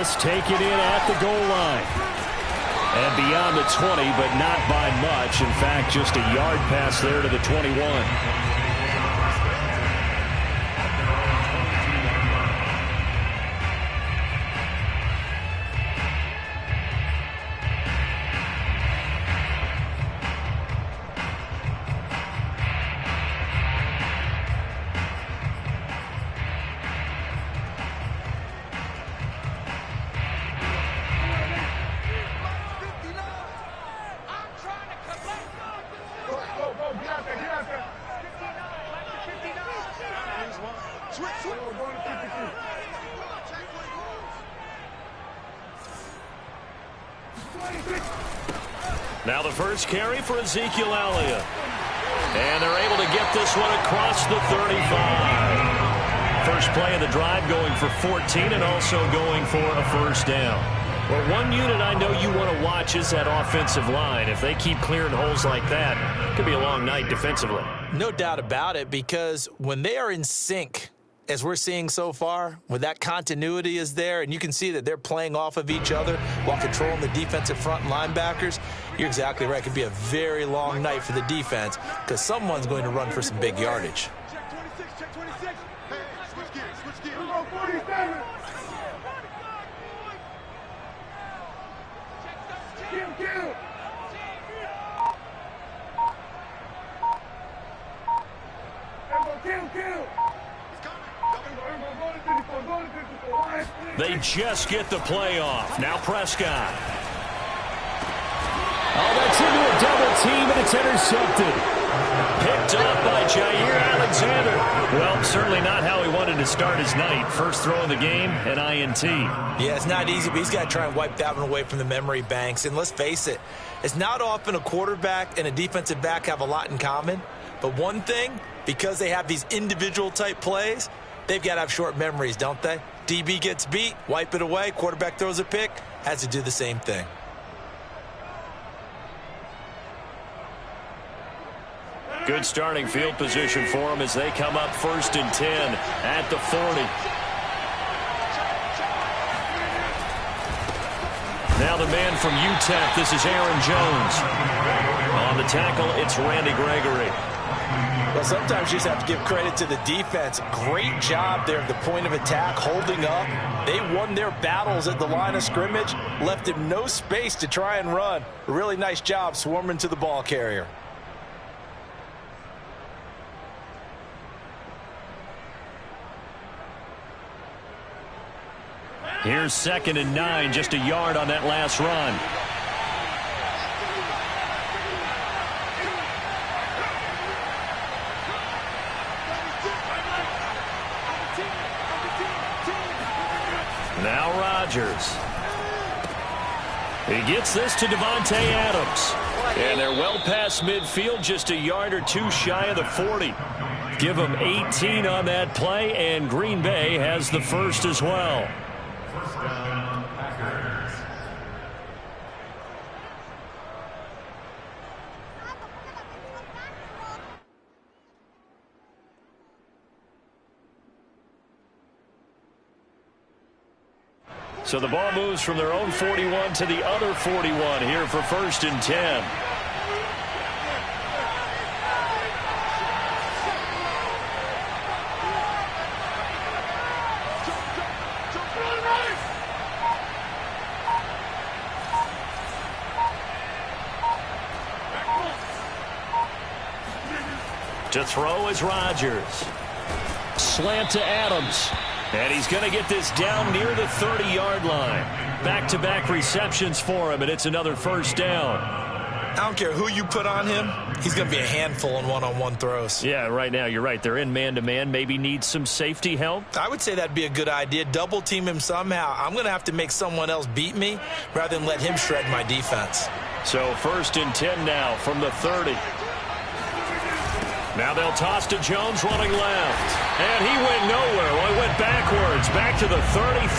pass taken in at the goal line. And beyond the 20, but not by much. In fact, just a yard pass there to the 21. Now the first carry for Ezekiel Elliott. And they're able to get this one across the 35. First play of the drive going for 14 and also going for a first down. Well, one unit I know you want to watch is that offensive line. If they keep clearing holes like that, it could be a long night defensively. No doubt about it, because when they are in sync, as we're seeing so far, when that continuity is there and you can see that they're playing off of each other while controlling the defensive front linebackers, you're exactly right. It could be a very long night for the defense because someone's going to run for some big yardage. Check 26, check 26. Hey, switch gears, switch gears. 47. Kill. They just get the play off. Now Prescott. Oh, that's into a double team, and it's intercepted. Picked up by Jair Alexander. Well, certainly not how he wanted to start his night. First throw of the game, an INT. Yeah, it's not easy, but he's got to try and wipe that one away from the memory banks. And let's face it, it's not often a quarterback and a defensive back have a lot in common. But one thing, because they have these individual type plays, they've got to have short memories, don't they? DB gets beat, wipe it away, quarterback throws a pick, has to do the same thing. Good starting field position for them as they come up 1st and 10 at the 40. Now the man from UTEP, this is Aaron Jones. On the tackle, it's Randy Gregory. Well, sometimes you just have to give credit to the defense. Great job there at the point of attack, holding up. They won their battles at the line of scrimmage, left him no space to try and run. A really nice job swarming to the ball carrier. Here's 2nd and 9, just a yard on that last run. Now Rodgers. He gets this to Devontae Adams. And they're well past midfield, just a yard or two shy of the 40. Give them 18 on that play, and Green Bay has the first as well. So the ball moves from their own 41 to the other 41 here for 1st and 10. To throw is Rodgers. Slant to Adams. And he's going to get this down near the 30-yard line. Back-to-back receptions for him, and it's another first down. I don't care who you put on him. He's going to be a handful in one-on-one throws. Yeah, right now, you're right. They're in man-to-man. Maybe need some safety help. I would say that'd be a good idea. Double team him somehow. I'm going to have to make someone else beat me rather than let him shred my defense. So 1st and 10 now from the 30. Now they'll toss to Jones running left. And he went nowhere. Well, he went backwards, back to the 33.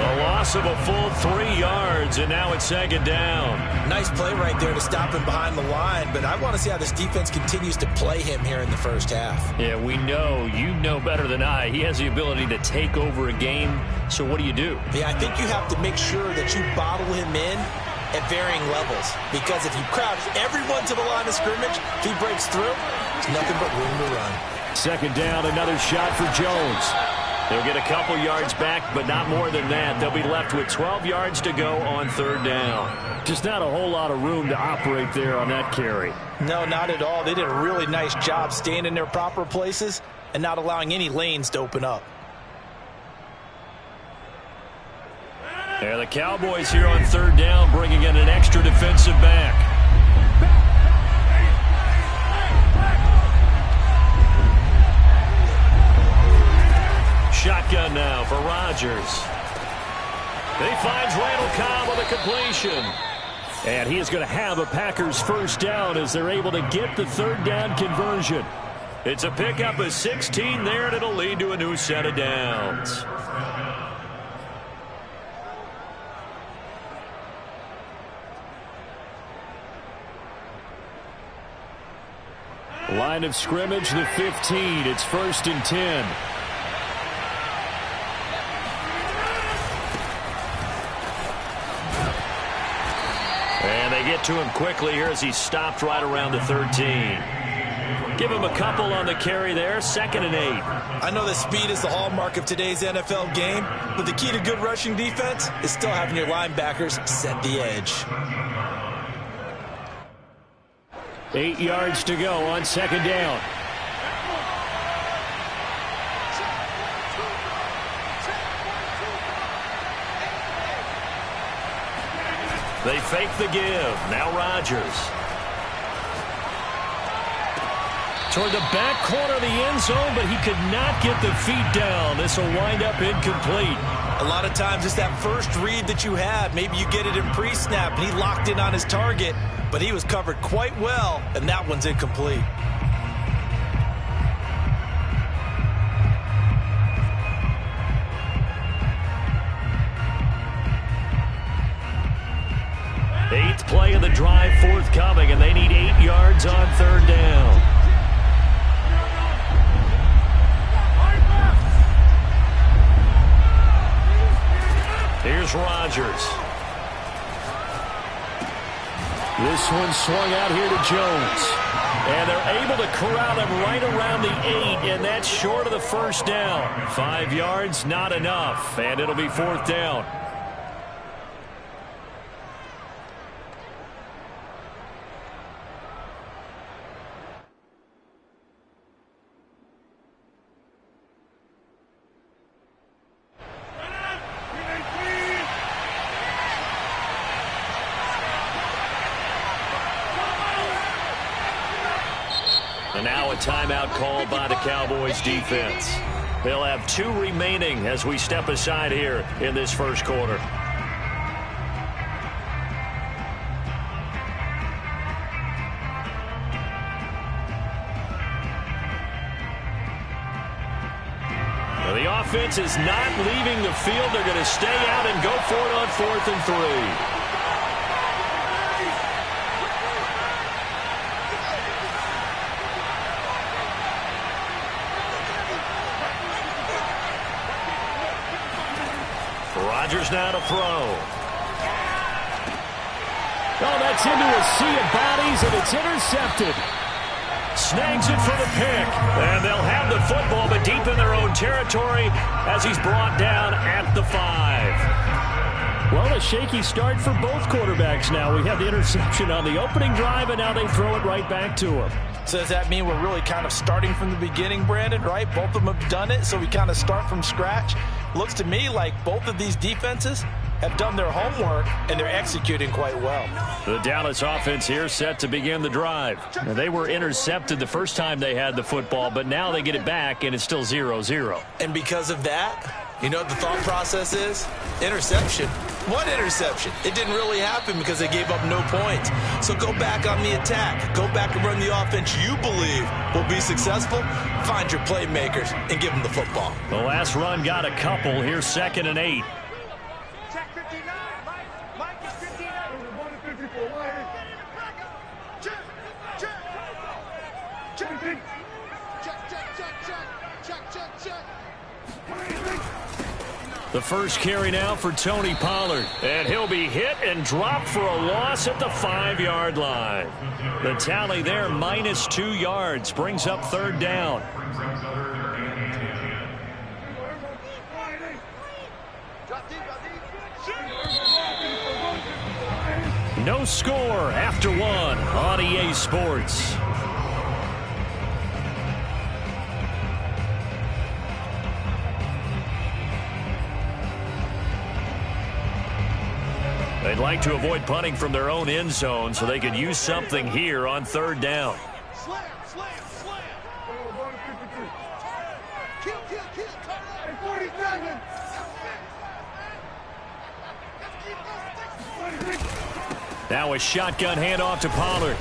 The loss loss of a full 3 yards, and now it's second down. Nice play right there to stop him behind the line, but I want to see how this defense continues to play him here in the first half. Yeah, we know. You know better than I. He has the ability to take over a game, so what do you do? Yeah, I think you have to make sure that you bottle him in at varying levels, because if you crowd everyone to the line of scrimmage, if he breaks through, there's nothing but room to run. Second down, another shot for Jones. They'll get a couple yards back, but not more than that. They'll be left with 12 yards to go on third down. Just not a whole lot of room to operate there on that carry. No, not at all. They did a really nice job staying in their proper places and not allowing any lanes to open up. Yeah, the Cowboys here on third down, bringing in an extra defensive back. Shotgun now for Rodgers. He finds Randall Cobb with a completion. And he is going to have a Packers first down as they're able to get the third down conversion. It's a pickup of 16 there, and it'll lead to a new set of downs. Line of scrimmage, the 15. It's 1st and 10. And they get to him quickly here as he stopped right around the 13. Give him a couple on the carry there. 2nd and 8. I know that speed is the hallmark of today's NFL game, but the key to good rushing defense is still having your linebackers set the edge. 8 yards to go on 2nd down. They fake the give. Now Rodgers. Toward the back corner of the end zone, but he could not get the feet down. This will wind up incomplete. A lot of times it's that first read that you have. Maybe you get it in pre-snap, and he locked in on his target, but he was covered quite well, and that one's incomplete. Eighth play of the drive forthcoming, and they need 8 yards on third down. Here's Rodgers. This one swung out here to Jones. And they're able to corral him right around the 8, and that's short of the first down. 5 yards, not enough, and it'll be 4th down. And now a timeout called by the Cowboys defense. They'll have 2 remaining as we step aside here in this first quarter. Now the offense is not leaving the field. They're going to stay out and go for it on 4th and 3. Rodgers now to throw. Oh, that's into a sea of bodies, and it's intercepted. Snags it for the pick. And they'll have the football, but deep in their own territory as he's brought down at the 5. Well, a shaky start for both quarterbacks now. We have the interception on the opening drive, and now they throw it right back to him. So does that mean we're really kind of starting from the beginning, Brandon, right? Both of them have done it, so we kind of start from scratch. Looks to me like both of these defenses have done their homework, and they're executing quite well. The Dallas offense here set to begin the drive. Now, they were intercepted the first time they had the football, but now they get it back, and it's still 0-0. And because of that, you know what the thought process is? Interception. What interception? It didn't really happen because they gave up no points. So go back on the attack. Go back and run the offense you believe will be successful. Find your playmakers and give them the football. The last run got a couple. Here's 2nd and 8. The first carry now for Tony Pollard. And he'll be hit and dropped for a loss at the 5-yard line. The tally there, -2 yards, brings up third down. No score after one on EA Sports. They'd like to avoid punting from their own end zone so they could use something here on third down. Slam, slam, slam. Kill, kill, kill. 47. Now a shotgun handoff to Pollard.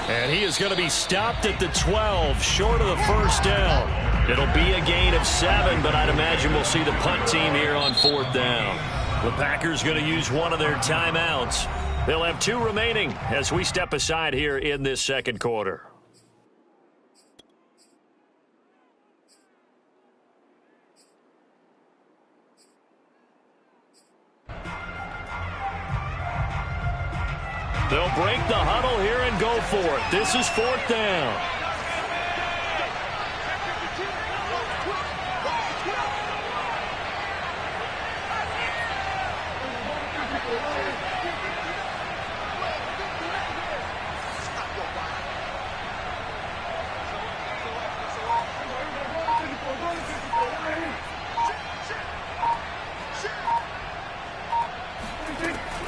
And he is going to be stopped at the 12, short of the first down. It'll be a gain of 7, but I'd imagine we'll see the punt team here on fourth down. The Packers going to use one of their timeouts. They'll have 2 remaining as we step aside here in this second quarter. They'll break the huddle here and go for it. This is fourth down.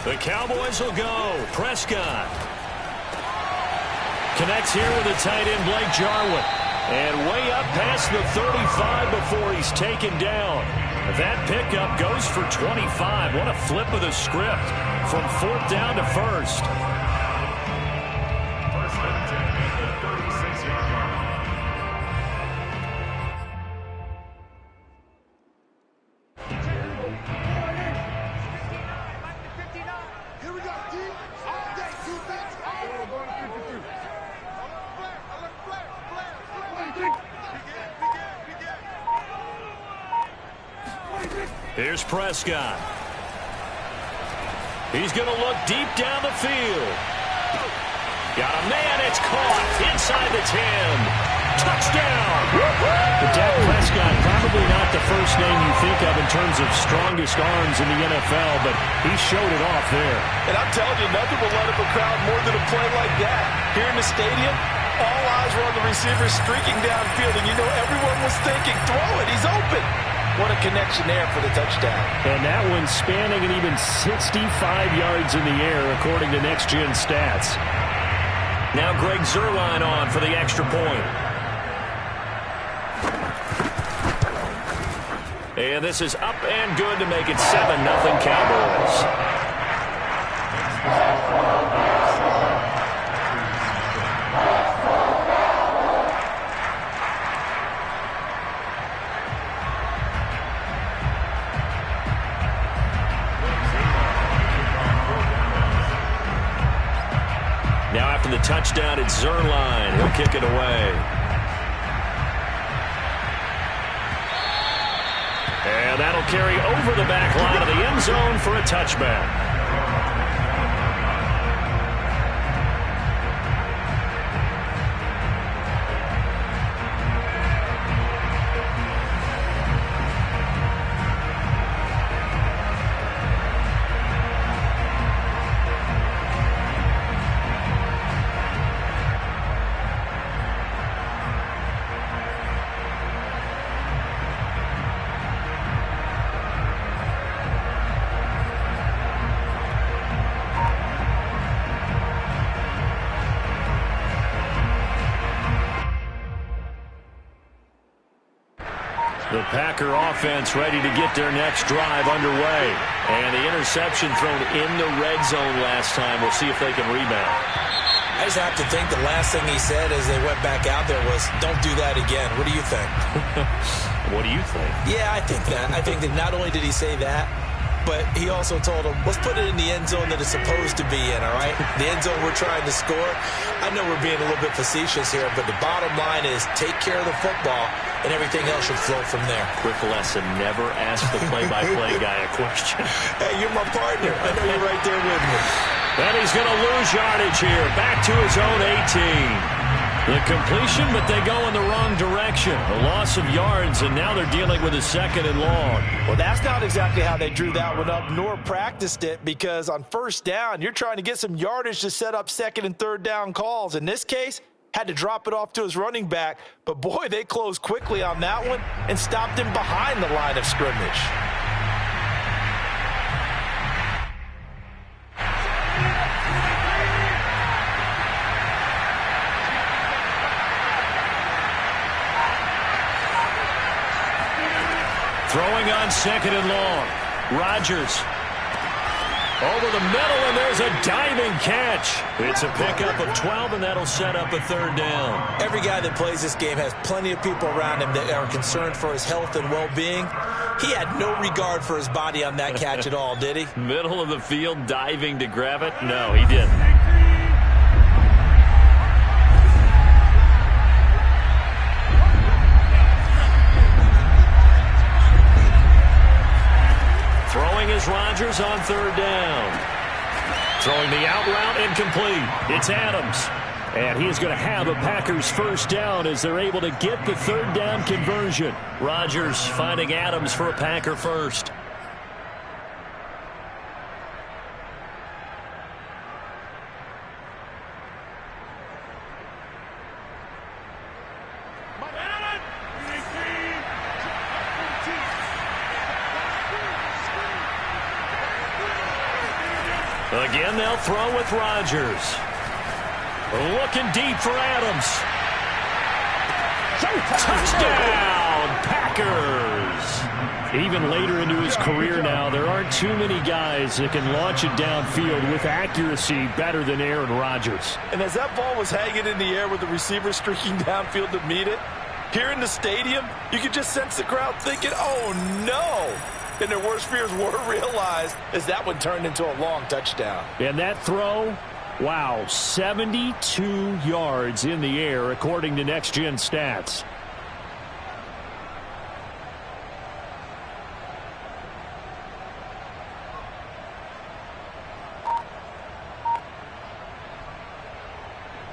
The Cowboys will go. Prescott connects here with a tight end, Blake Jarwin. And way up past the 35 before he's taken down. That pickup goes for 25. What a flip of the script from fourth down to first. Here's Prescott. He's going to look deep down the field. Got a man. It's caught inside the 10. Touchdown. But Dak Prescott, probably not the first name you think of in terms of strongest arms in the NFL, but he showed it off there. And I'm telling you, nothing will light up a crowd more than a play like that. Here in the stadium, all eyes were on the receiver streaking downfield, and you know everyone was thinking, throw it, he's open. What a connection there for the touchdown. And that one spanning an even 65 yards in the air, according to Next Gen Stats. Now Greg Zuerlein on for the extra point. And this is up and good to make it 7-0 Cowboys. Now after the touchdown, it's Zuerlein. He'll kick it away. And that'll carry over the back line of the end zone for a touchback. The Packer offense ready to get their next drive underway. And the interception thrown in the red zone last time. We'll see if they can rebound. I just have to think the last thing he said as they went back out there was, don't do that again. What do you think? What do you think? Yeah, I think that. I think that not only did he say that, but he also told him, let's put it in the end zone that it's supposed to be in, all right? The end zone we're trying to score. I know we're being a little bit facetious here, but the bottom line is take care of the football, and everything else should flow from there. Quick lesson, never ask the play-by-play guy a question. Hey, you're my partner. I know you're right there with me. And he's going to lose yardage here. Back to his own 18. The completion, but they go in the wrong direction. A loss of yards, and now they're dealing with a 2nd and long. Well, that's not exactly how they drew that one up, nor practiced it, because on 1st down, you're trying to get some yardage to set up 2nd and 3rd down calls. In this case, had to drop it off to his running back, but boy, they closed quickly on that one and stopped him behind the line of scrimmage. Throwing on 2nd and long. Rodgers over the middle, and there's a diving catch. It's a pickup of 12, and that'll set up a 3rd down. Every guy that plays this game has plenty of people around him that are concerned for his health and well-being. He had no regard for his body on that catch at all, did he? Middle of the field, diving to grab it? No, he didn't. Throwing is Rodgers on 3rd down. Throwing the out route incomplete. It's Adams. And he's going to have a Packers 1st down as they're able to get the 3rd down conversion. Rodgers finding Adams for a Packer 1st. Again, they'll throw with Rodgers. Looking deep for Adams. Touchdown, Packers. Even later into his career now, there aren't too many guys that can launch it downfield with accuracy better than Aaron Rodgers. And as that ball was hanging in the air with the receiver streaking downfield to meet it, here in the stadium, you could just sense the crowd thinking, oh, no. And their worst fears were realized as that one turned into a long touchdown. And that throw, wow, 72 yards in the air according to Next Gen Stats.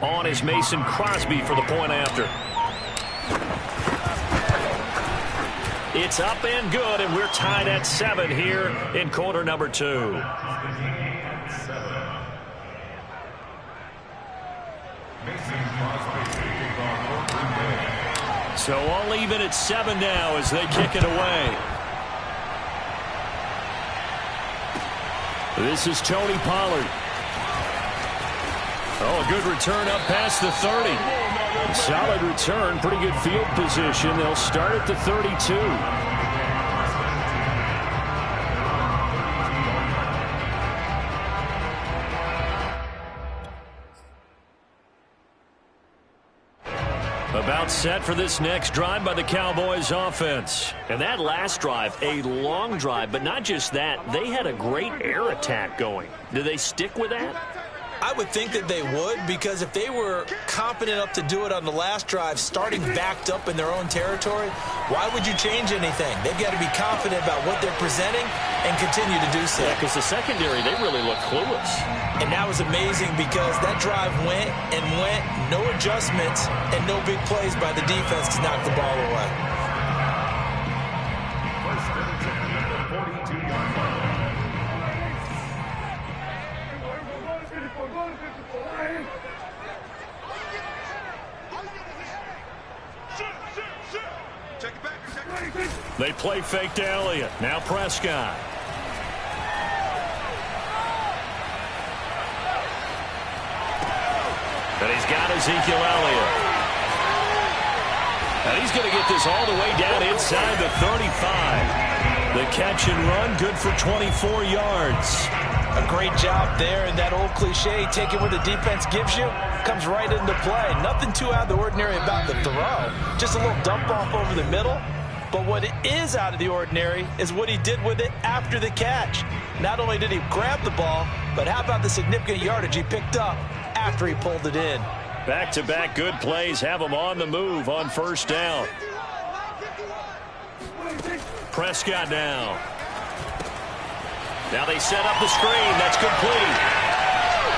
On is Mason Crosby for the point after. It's up and good, and we're tied at 7 here in quarter number 2. So all even at 7 now as they kick it away. This is Tony Pollard. Oh, a good return up past the 30. Solid return, pretty good field position. They'll start at the 32. About set for this next drive by the Cowboys offense. And that last drive, a long drive, but not just that. They had a great air attack going. Do they stick with that? I would think that they would, because if they were confident enough to do it on the last drive, starting backed up in their own territory, why would you change anything? They've got to be confident about what they're presenting and continue to do so. Yeah, because the secondary, they really look clueless. And that was amazing because that drive went and went, no adjustments, and no big plays by the defense to knock the ball away. They play fake to Elliott. Now Prescott. And he's got Ezekiel Elliott. And he's going to get this all the way down inside the 35. The catch and run, good for 24 yards. A great job there, and that old cliche, taking what the defense gives you, comes right into play. Nothing too out of the ordinary about the throw. Just a little dump off over the middle. But what is out of the ordinary is what he did with it after the catch. Not only did he grab the ball, but how about the significant yardage he picked up after he pulled it in? Back-to-back good plays have him on the move on first down. Prescott now. Now they set up the screen. That's complete.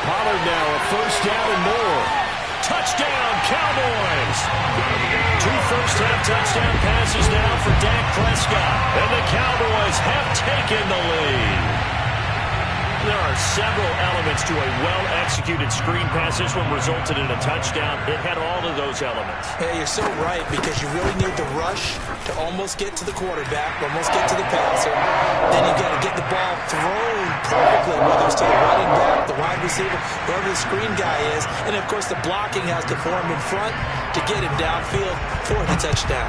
Pollard now a first down and more. Touchdown, Cowboys. 2 first-half touchdown passes now for Dak Prescott. And the Cowboys have taken the lead. There are several elements to a well-executed screen pass. This one resulted in a touchdown. It had all of those elements. Hey, you're so right, because you really need the rush to almost get to the quarterback, almost get to the passer. Then you've got to get the ball thrown perfectly, whether it's to the running back, the wide receiver, whoever the screen guy is. And, of course, the blocking has to form in front to get him downfield for the touchdown.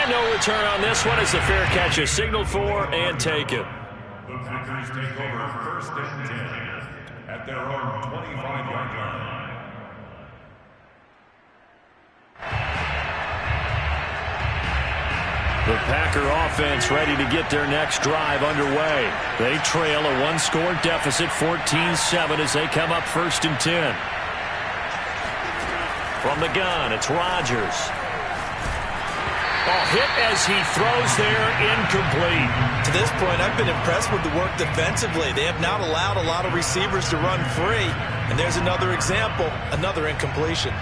And no return on this one as the fair catch is signaled for and taken. The Packers take over first and 10 at their own 25-yard line. The Packer offense ready to get their next drive underway. They trail a 1-score deficit, 14-7, as they come up first and 10. From the gun, it's Rodgers. Ball hit as he throws there, incomplete. To this point, I've been impressed with the work defensively. They have not allowed a lot of receivers to run free. And there's another example, another incompletion.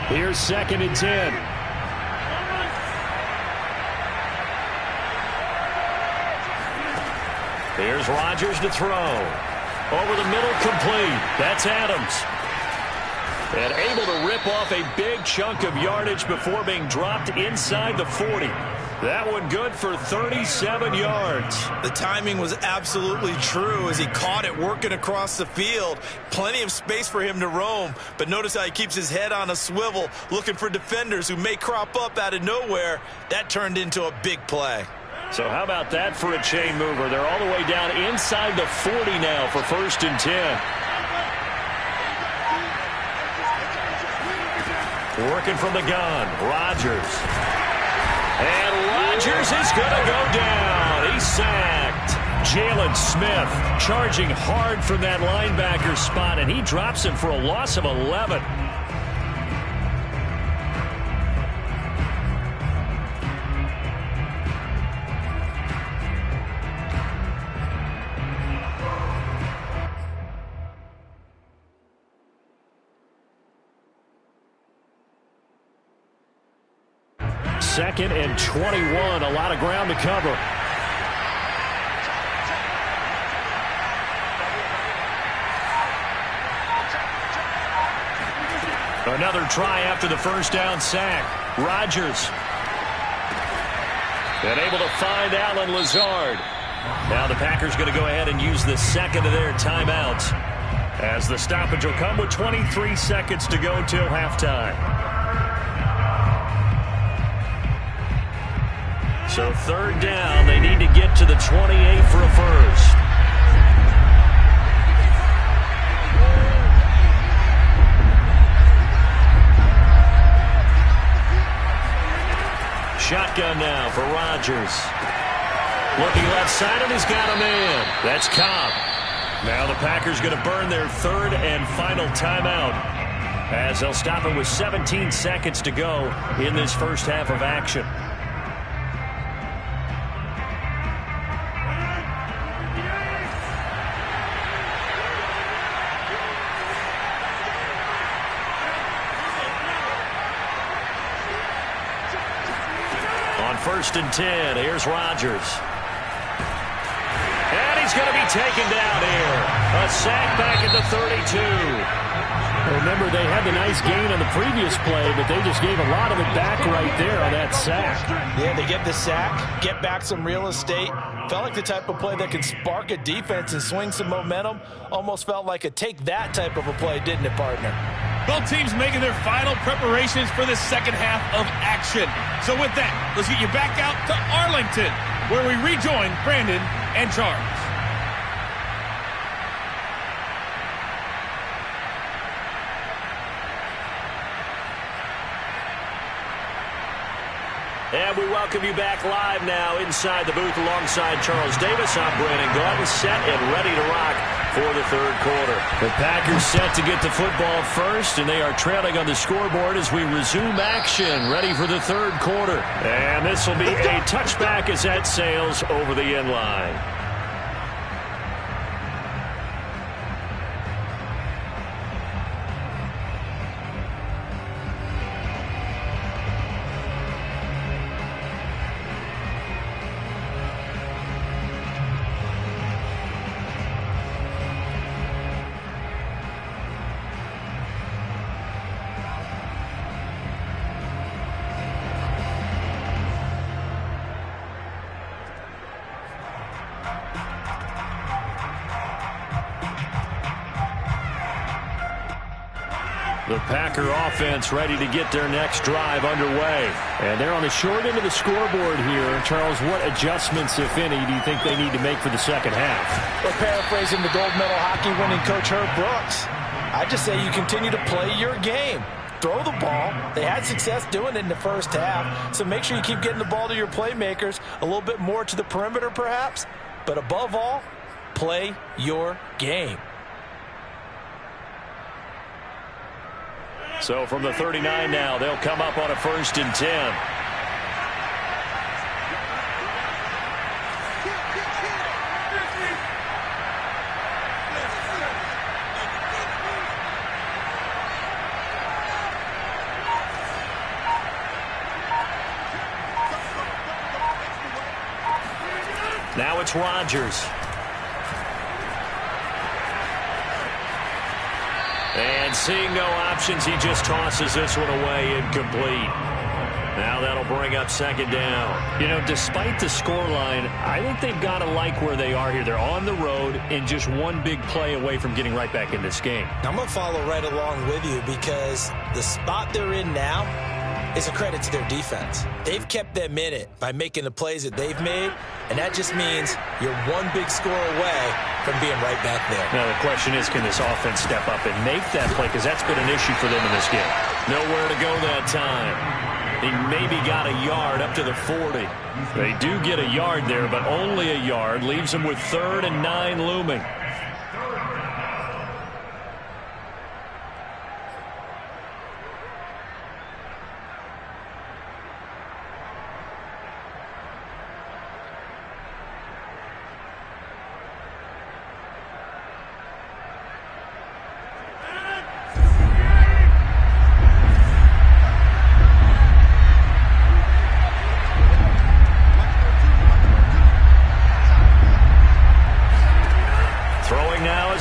Here's second and 10. Here's Rodgers to throw. Over the middle, complete. That's Adams. And able to rip off a big chunk of yardage before being dropped inside the 40. That one good for 37 yards. The timing was absolutely true as he caught it working across the field. Plenty of space for him to roam. But notice how he keeps his head on a swivel, looking for defenders who may crop up out of nowhere. That turned into a big play. So how about that for a chain mover? They're all the way down inside the 40 now for first and 10. Working from the gun, Rodgers. And Rodgers is going to go down. He's sacked. Jalen Smith charging hard from that linebacker spot, and he drops him for a loss of 11. Second and 21, a lot of ground to cover. Another try after the first down sack. Rodgers. And able to find Allen Lazard. Now the Packers going to go ahead and use the second of their timeouts, as the stoppage will come with 23 seconds to go till halftime. So third down, they need to get to the 28 for a first. Shotgun now for Rodgers. Looking left side, and he's got a man. That's Cobb. Now the Packers going to burn their third and final timeout, as they'll stop it with 17 seconds to go in this first half of action. First and 10. Here's Rodgers. And he's going to be taken down here. A sack back at the 32. Remember, they had the nice gain on the previous play, but they just gave a lot of it back right there on that sack. Yeah, they get the sack, get back some real estate. Felt like the type of play that can spark a defense and swing some momentum. Almost felt like a take-that type of a play, didn't it, partner? Both teams making their final preparations for the second half of action. So with that, let's get you back out to Arlington, where we rejoin Brandon and Charles. And we welcome you back live now inside the booth alongside Charles Davis. I'm Brandon Gaudin, set and ready to rock for the third quarter. The Packers set to get the football first, and they are trailing on the scoreboard as we resume action, ready for the third quarter. And this will be a touchback as that sails over the end line. The Packer offense ready to get their next drive underway. And they're on the short end of the scoreboard here. Charles, what adjustments, if any, do you think they need to make for the second half? Well, paraphrasing the gold medal hockey winning coach Herb Brooks, I just say you continue to play your game. Throw the ball. They had success doing it in the first half, so make sure you keep getting the ball to your playmakers, a little bit more to the perimeter perhaps, but above all, play your game. So from the 39 now, they'll come up on a 1st and 10. Now it's Rodgers. And seeing no options, he just tosses this one away incomplete. Now that'll bring up 2nd down. You know, despite the scoreline, I think they've got to like where they are here. They're on the road and just one big play away from getting right back in this game. I'm going to follow right along with you because the spot they're in now is a credit to their defense. They've kept them in it by making the plays that they've made, and that just means you're one big score away from being right back there. Now the question is, can this offense step up and make that play? Because that's been an issue for them in this game. Nowhere to go that time. He maybe got a yard up to the 40. They do get a yard there, but only a yard. Leaves them with 3rd and 9 looming.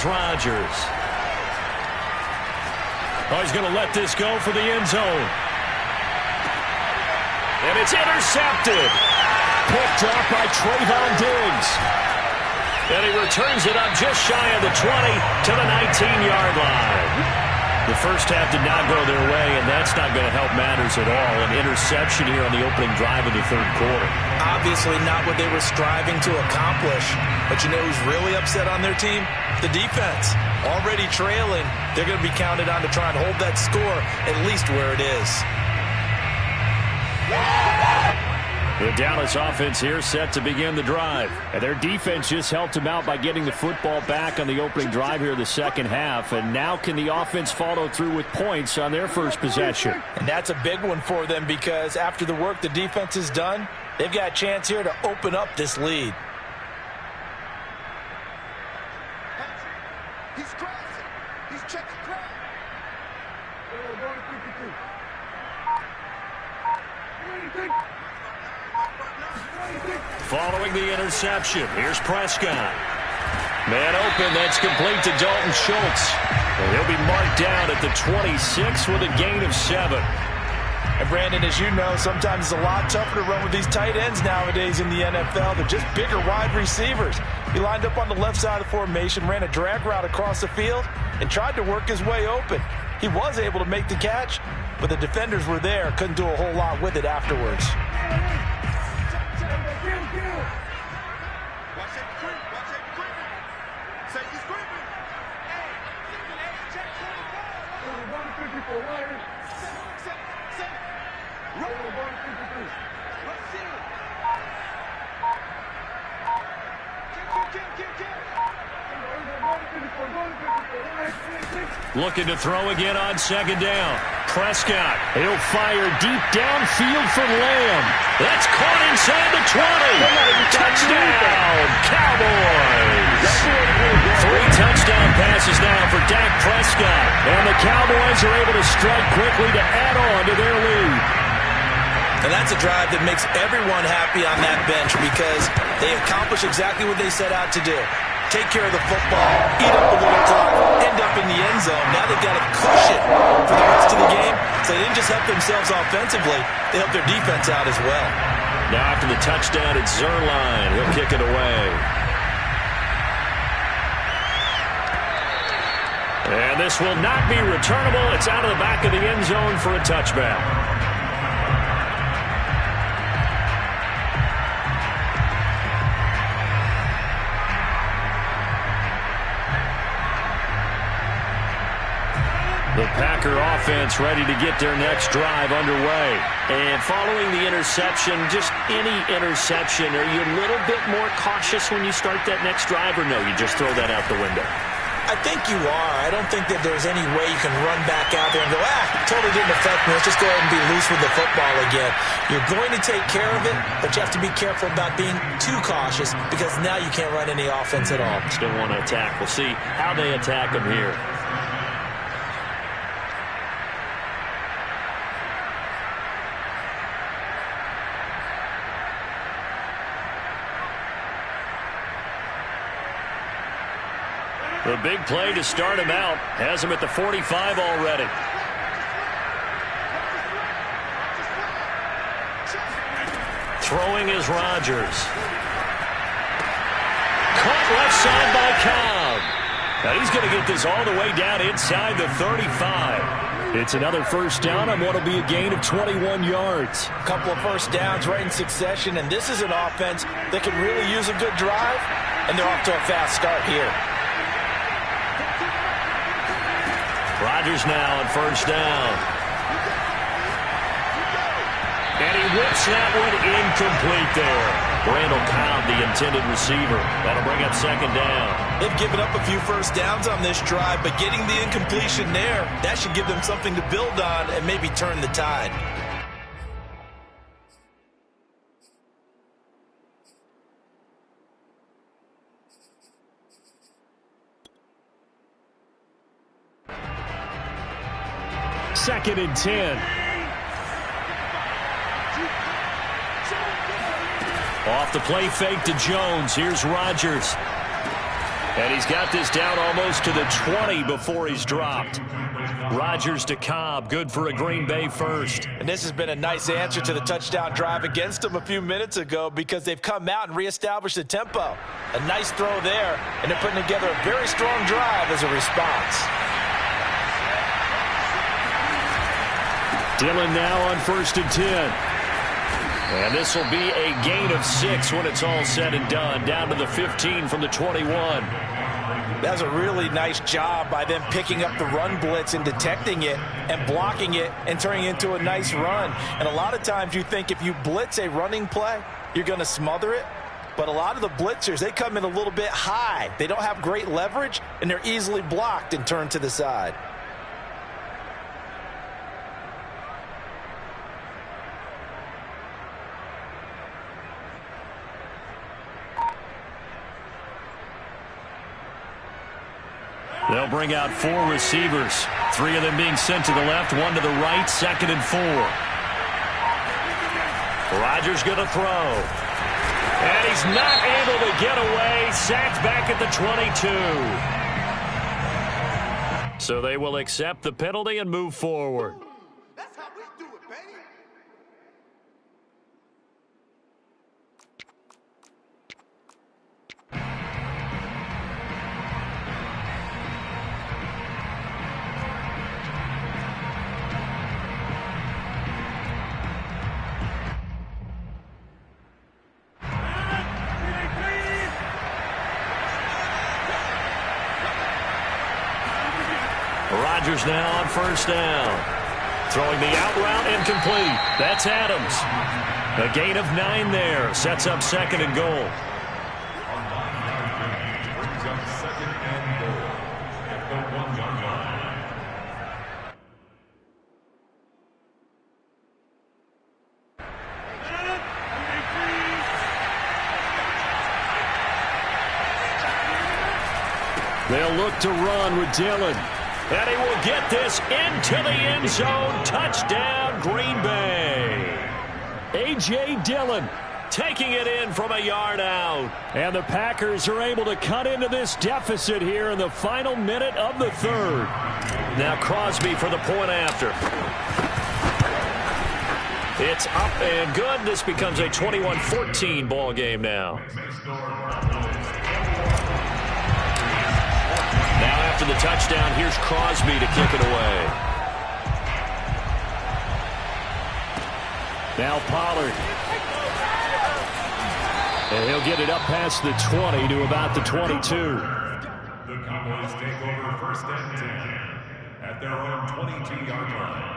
Rodgers. Oh, he's going to let this go for the end zone. And it's intercepted. Picked up by Trayvon Diggs. And he returns it up just shy of the 20 to the 19-yard line. The first half did not go their way, and that's not going to help matters at all. An interception here on the opening drive of the third quarter. Obviously not what they were striving to accomplish. But you know who's really upset on their team? The defense. Already trailing, they're going to be counted on to try and hold that score at least where it is. The Dallas offense here set to begin the drive. And their defense just helped them out by getting the football back on the opening drive here in the second half. And now can the offense follow through with points on their first possession? And that's a big one for them because after the work the defense has done, they've got a chance here to open up this lead. He's crossing. He's checking crowd. Following the interception, here's Prescott. Man open, that's complete to Dalton Schultz. And he'll be marked down at the 26 with a gain of 7. And Brandon, as you know, sometimes it's a lot tougher to run with these tight ends nowadays in the NFL. They're just bigger wide receivers. He lined up on the left side of the formation, ran a drag route across the field, and tried to work his way open. He was able to make the catch, but the defenders were there, couldn't do a whole lot with it afterwards. Looking to throw again on second down. Prescott, he'll fire deep downfield for Lamb. That's caught inside the 20. Touchdown, Cowboys. 3 touchdown passes now for Dak Prescott. And the Cowboys are able to strike quickly to add on to their lead. And that's a drive that makes everyone happy on that bench because they accomplish exactly what they set out to do. Take care of the football, eat up a little clock, end up in the end zone. Now they've got a cushion for the rest of the game. So they didn't just help themselves offensively, they helped their defense out as well. Now after the touchdown, it's Zerline. He'll kick it away. And this will not be returnable. It's out of the back of the end zone for a touchback. The Packer offense ready to get their next drive underway. And following the interception, just any interception, are you a little bit more cautious when you start that next drive, or no, you just throw that out the window? I think you are. I don't think that there's any way you can run back out there and go, totally didn't affect me. Let's just go ahead and be loose with the football again. You're going to take care of it, but you have to be careful about being too cautious because now you can't run any offense at all. Still want to attack. We'll see how they attack them here. The big play to start him out has him at the 45 already. Throwing is Rodgers. Caught left side by Cobb. Now he's going to get this all the way down inside the 35. It's another first down on what will be a gain of 21 yards. A couple of first downs right in succession, and this is an offense that can really use a good drive, and they're off to a fast start here. Rodgers now on first down. And he whips that one incomplete there. Randall Cobb, the intended receiver. That'll bring up second down. They've given up a few first downs on this drive, but getting the incompletion there, that should give them something to build on and maybe turn the tide. Second and 10. Off the play fake to Jones. Here's Rodgers. And he's got this down almost to the 20 before he's dropped. Rodgers to Cobb. Good for a Green Bay first. And this has been a nice answer to the touchdown drive against them a few minutes ago because they've come out and reestablished the tempo. A nice throw there, and they're putting together a very strong drive as a response. Dillon now on first and 10. And this will be a gain of 6 when it's all said and done. Down to the 15 from the 21. That's a really nice job by them picking up the run blitz and detecting it and blocking it and turning it into a nice run. And a lot of times you think if you blitz a running play, you're going to smother it. But a lot of the blitzers, they come in a little bit high. They don't have great leverage, and they're easily blocked and turned to the side. They'll bring out 4 receivers. 3 of them being sent to the left, 1 to the right, 2nd and 4. Rodgers going to throw. And he's not able to get away. Sacked back at the 22. So they will accept the penalty and move forward. That's how we do it, baby. Rodgers now on first down. Throwing the out route incomplete. That's Adams. A gain of 9 there. Sets up second and goal. Brings up second and goal at the 1-yard line. They'll look to run with Dillon. And he will get this into the end zone. Touchdown, Green Bay. A.J. Dillon taking it in from a yard out. And the Packers are able to cut into this deficit here in the final minute of the third. Now Crosby for the point after. It's up and good. This becomes a 21-14 ball game now. After the touchdown, here's Crosby to kick it away. Now Pollard. And he'll get it up past the 20 to about the 22. The Cowboys take over first and 10 at their own 22-yard line.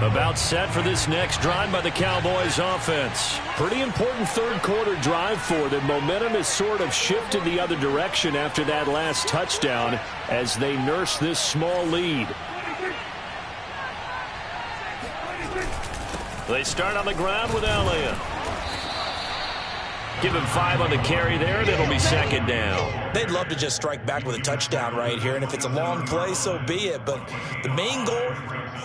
About set for this next drive by the Cowboys offense. Pretty important third quarter drive for them. Momentum has sort of shifted the other direction after that last touchdown as they nurse this small lead. They start on the ground with Elliott. Give him 5 on the carry there, and it'll be second down. They'd love to just strike back with a touchdown right here, and if it's a long play, so be it. But the main goal,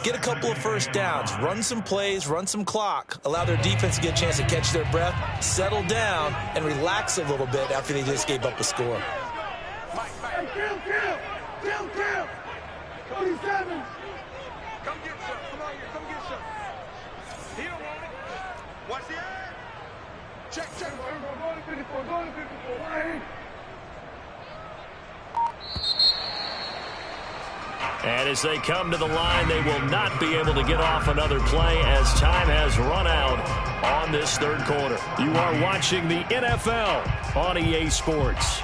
get a couple of first downs, run some plays, run some clock, allow their defense to get a chance to catch their breath, settle down, and relax a little bit after they just gave up a score. Kill. 27. Come get some. Come on here. Come get some. He don't want it. Watch the eye. Check. Go to 54. Go to 54. Right. And as they come to the line, they will not be able to get off another play as time has run out on this third quarter. You are watching the NFL on EA Sports.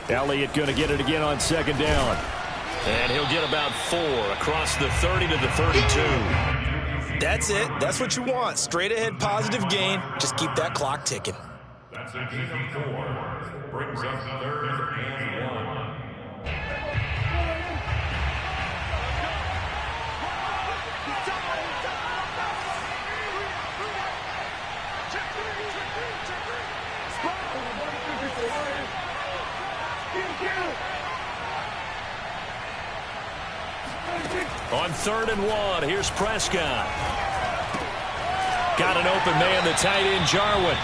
Elliott going to get it again on second down. And he'll get about 4 across the 30 to the 32. That's it. That's what you want. Straight ahead positive gain. Just keep that clock ticking. That's a gain of 4. Brings up third and 1. On third and 1, here's Prescott. Got an open man, the tight end, Jarwin.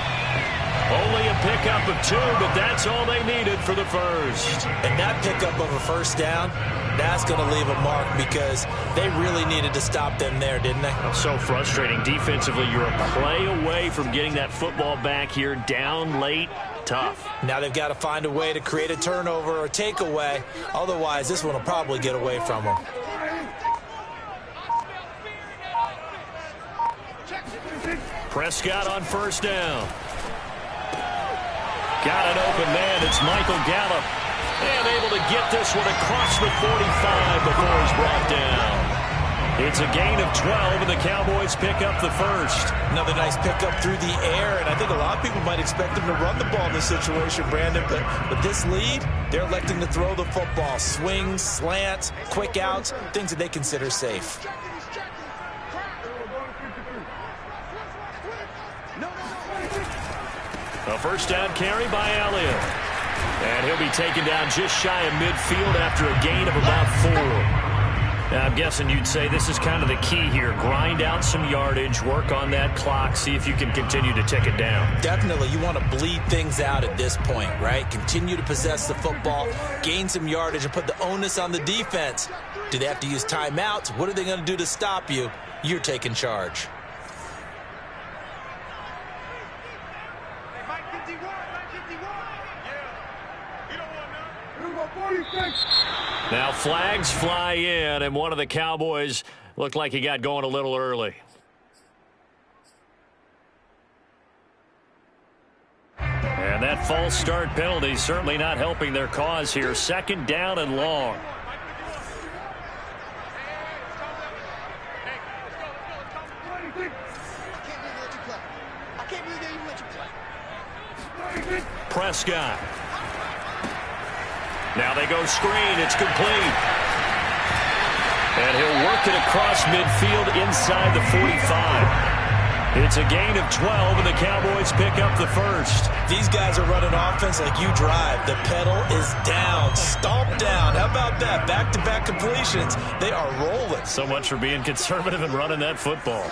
Only a pickup of 2, but that's all they needed for the first. And that pickup of a first down, that's going to leave a mark because they really needed to stop them there, didn't they? So frustrating. Defensively, you're a play away from getting that football back here down late. Tough. Now they've got to find a way to create a turnover or takeaway. Otherwise, this one will probably get away from them. Prescott on first down. Got an open man. It's Michael Gallup. And able to get this one across the 45 before he's brought down. It's a gain of 12, and the Cowboys pick up the first. Another nice pickup through the air, and I think a lot of people might expect them to run the ball in this situation, Brandon. But with this lead, they're electing to throw the football. Swings, slants, quick outs, things that they consider safe. A first down carry by Elliott. And he'll be taken down just shy of midfield after a gain of about 4. Now, I'm guessing you'd say this is kind of the key here. Grind out some yardage, work on that clock, see if you can continue to tick it down. Definitely. You want to bleed things out at this point, right? Continue to possess the football, gain some yardage, and put the onus on the defense. Do they have to use timeouts? What are they going to do to stop you? You're taking charge. Now flags fly in, and one of the Cowboys looked like he got going a little early. And that false start penalty certainly not helping their cause here. 2nd down and long. Prescott. Now they go screen. It's complete. And he'll work it across midfield inside the 45. It's a gain of 12, and the Cowboys pick up the first. These guys are running offense like you drive. The pedal is down. Stomp down. How about that? Back-to-back completions. They are rolling. So much for being conservative and running that football.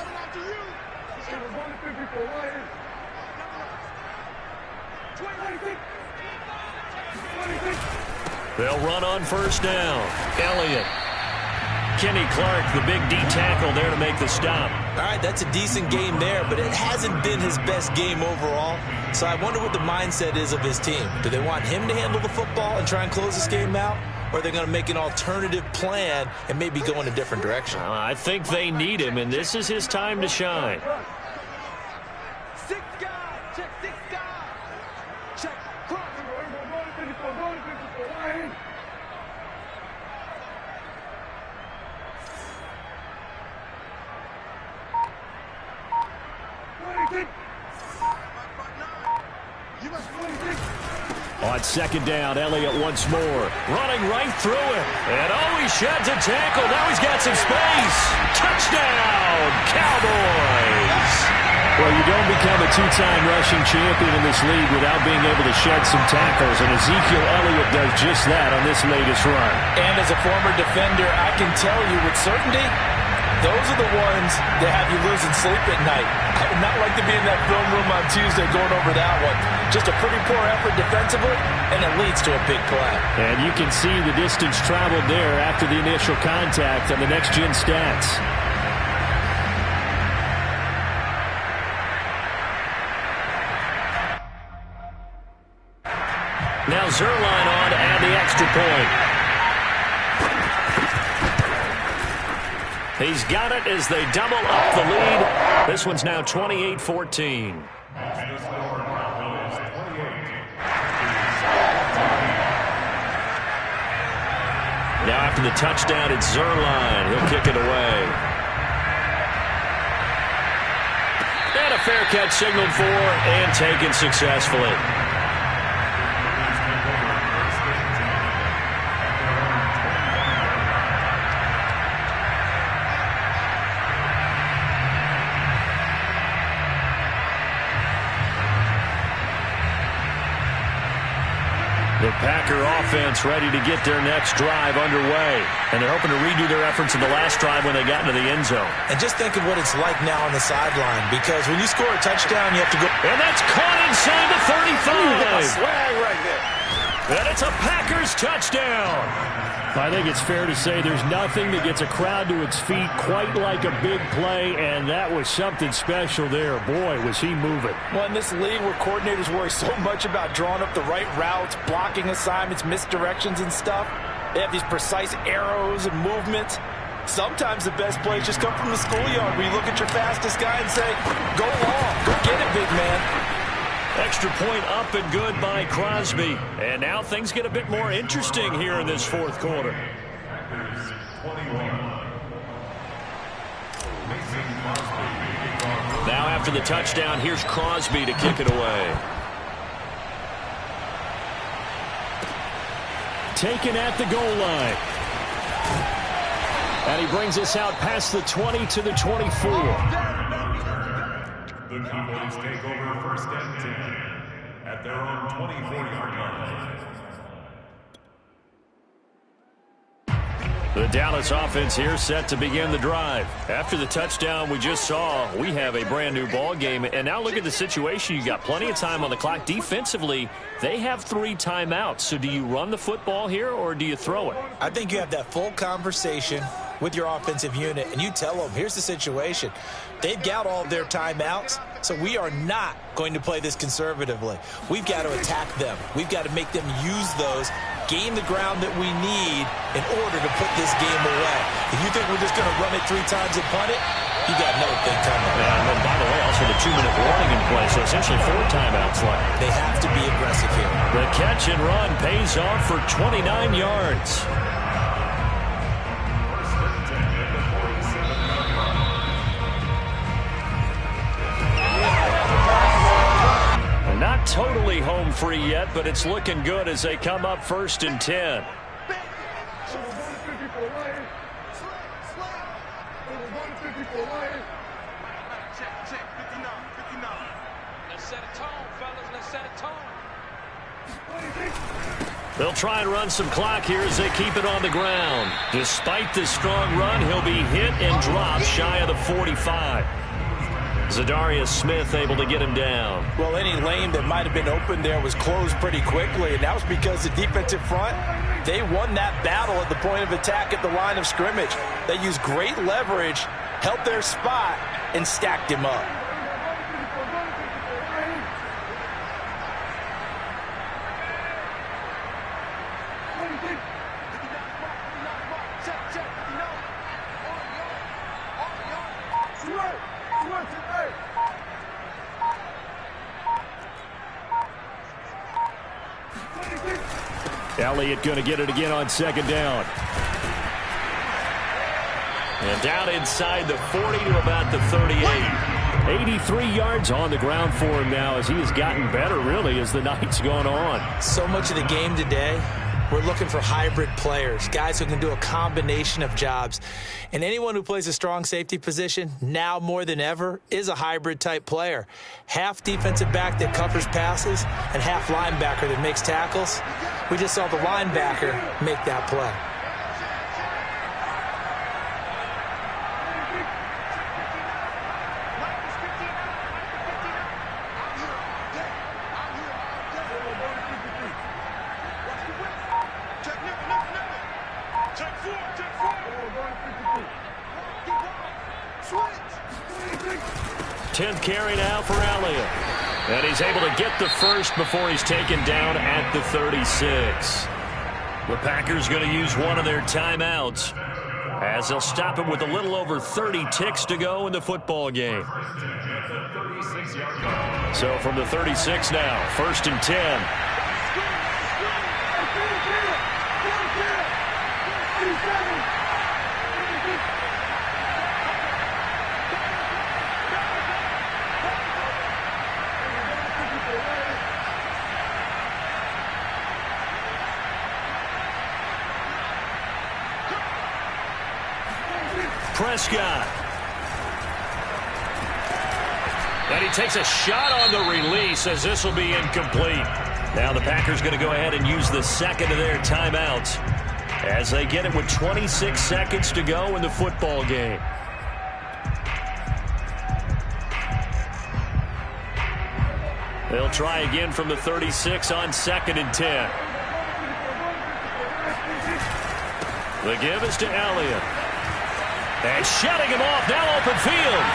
They'll run on 1st down. Elliott. Kenny Clark, the big D tackle there to make the stop. All right, that's a decent game there, but it hasn't been his best game overall. So I wonder what the mindset is of his team. Do they want him to handle the football and try and close this game out? Or are they going to make an alternative plan and maybe go in a different direction? I think they need him, and this is his time to shine. On 2nd down, Elliott once more. Running right through it. And he sheds a tackle. Now he's got some space. Touchdown, Cowboys! Well, you don't become a 2-time rushing champion in this league without being able to shed some tackles. And Ezekiel Elliott does just that on this latest run. And as a former defender, I can tell you with certainty, those are the ones that have you losing sleep at night. I would not like to be in that film room on Tuesday going over that one. Just a pretty poor effort defensively, and it leads to a big play. And you can see the distance traveled there after the initial contact on the next-gen stats. Now Zerline on to add the extra point. He's got it as they double up the lead. This one's now 28-14. Now after the touchdown, it's Zerline. He'll kick it away. And a fair catch signaled for and taken successfully. The Packer offense ready to get their next drive underway. And they're hoping to redo their efforts in the last drive when they got into the end zone. And just think of what it's like now on the sideline, because when you score a touchdown, you have to go. And that's caught inside the 35. Swag right there. And it's a Packers touchdown. I think it's fair to say there's nothing that gets a crowd to its feet quite like a big play, and that was something special there. Boy, was he moving. Well, in this league where coordinators worry so much about drawing up the right routes, blocking assignments, misdirections and stuff, they have these precise arrows and movements. Sometimes the best plays just come from the schoolyard where you look at your fastest guy and say, go long, go get it, big man. Extra point up and good by Crosby. And now things get a bit more interesting here in this fourth quarter. Now after the touchdown, here's Crosby to kick it away. Taken at the goal line. And he brings us out past the 20 to the 24. The Cowboys take over 1st and 10 at their own 24-yard line. The Dallas offense here set to begin the drive. After the touchdown we just saw, we have a brand new ball game. And now look at the situation. You got plenty of time on the clock. Defensively, they have 3 timeouts. So do you run the football here or do you throw it? I think you have that full conversation with your offensive unit, and you tell them, here's the situation. They've got all of their timeouts, so we are not going to play this conservatively. We've got to attack them. We've got to make them use those, gain the ground that we need in order to put this game away. If you think we're just going to run it 3 times and punt it, you got another thing coming. And then, by the way, also the 2-minute warning in play, so essentially 4 timeouts left. They have to be aggressive here. The catch and run pays off for 29 yards. Not totally home free yet, but it's looking good as they come up 1st and 10. Let's set a tone, fellas. Let's set a tone. They'll try and run some clock here as they keep it on the ground. Despite the strong run, he'll be hit and dropped shy of the 45. Zadarius Smith able to get him down. Well, any lane that might have been open there was closed pretty quickly, and that was because the defensive front, they won that battle at the point of attack at the line of scrimmage. They used great leverage, held their spot, and stacked him up. Elliott going to get it again on 2nd down. And down inside the 40 to about the 38. 83 yards on the ground for him now as he has gotten better, really, as the night's gone on. So much of the game today, we're looking for hybrid players, guys who can do a combination of jobs. And anyone who plays a strong safety position, now more than ever, is a hybrid-type player. Half defensive back that covers passes and half linebacker that makes tackles. We just saw the linebacker make that play. Tenth carry now for Elliott. And he's able to get the first before he's taken down at the 36. The Packers going to use one of their timeouts as they'll stop it with a little over 30 ticks to go in the football game. So from the 36 now, 1st and 10. Prescott. And he takes a shot on the release as this will be incomplete. Now the Packers going to go ahead and use the second of their timeouts as they get it with 26 seconds to go in the football game. They'll try again from the 36 on 2nd and 10. The give is to Elliott. And shutting him off, now open field.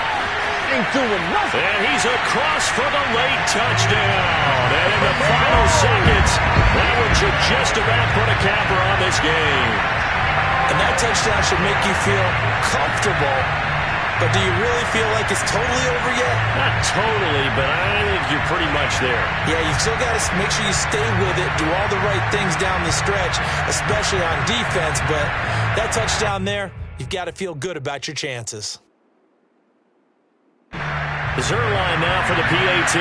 Ain't doing nothing. And he's across for the late touchdown. And in the final seconds, that one should just about put a capper on this game. And that touchdown should make you feel comfortable. But do you really feel like it's totally over yet? Not totally, but I think you're pretty much there. Yeah, you still got to make sure you stay with it, do all the right things down the stretch, especially on defense. But that touchdown there, you've got to feel good about your chances. Zerline now for the PAT.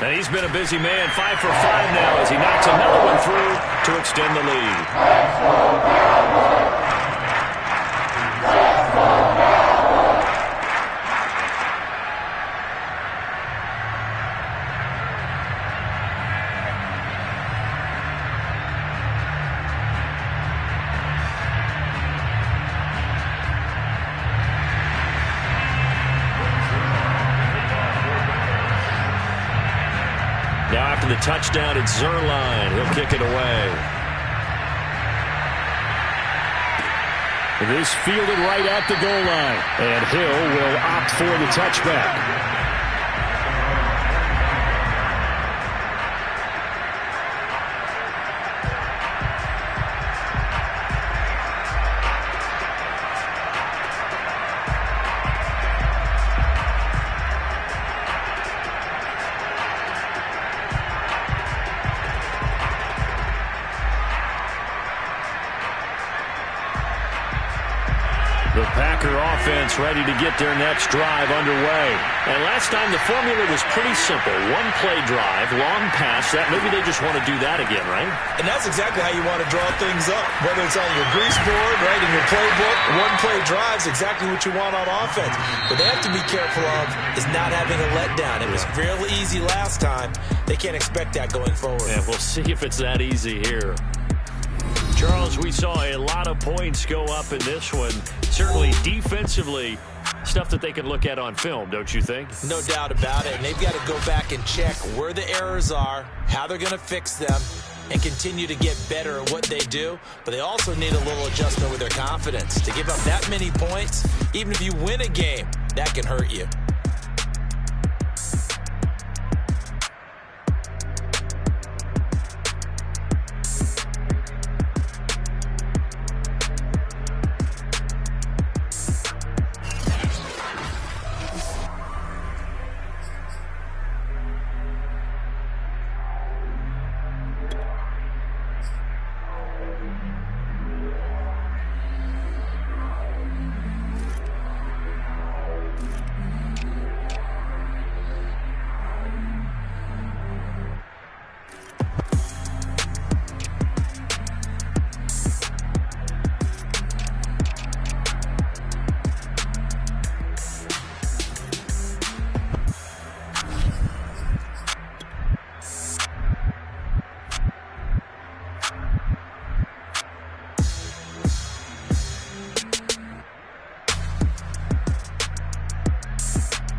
And he's been a busy man, 5 for 5 now as he knocks another one through to extend the lead. touchdown at Zerline. He'll kick it away. This fielded right at the goal line. And Hill will opt for the touchback. The Packer offense ready to get their next drive underway. And last time the formula was pretty simple. One play drive, long pass. That maybe they just want to do that again, right? And that's exactly how you want to draw things up. Whether it's on your grease board, right, in your playbook, one play drive is exactly what you want on offense. What they have to be careful of is not having a letdown. It was real easy last time. They can't expect that going forward. Yeah, we'll see if it's that easy here. Charles, we saw a lot of points go up in this one. Certainly defensively, stuff that they can look at on film, don't you think? No doubt about it. And they've got to go back and check where the errors are, how they're going to fix them, and continue to get better at what they do. But they also need a little adjustment with their confidence. To give up that many points, even if you win a game, that can hurt you.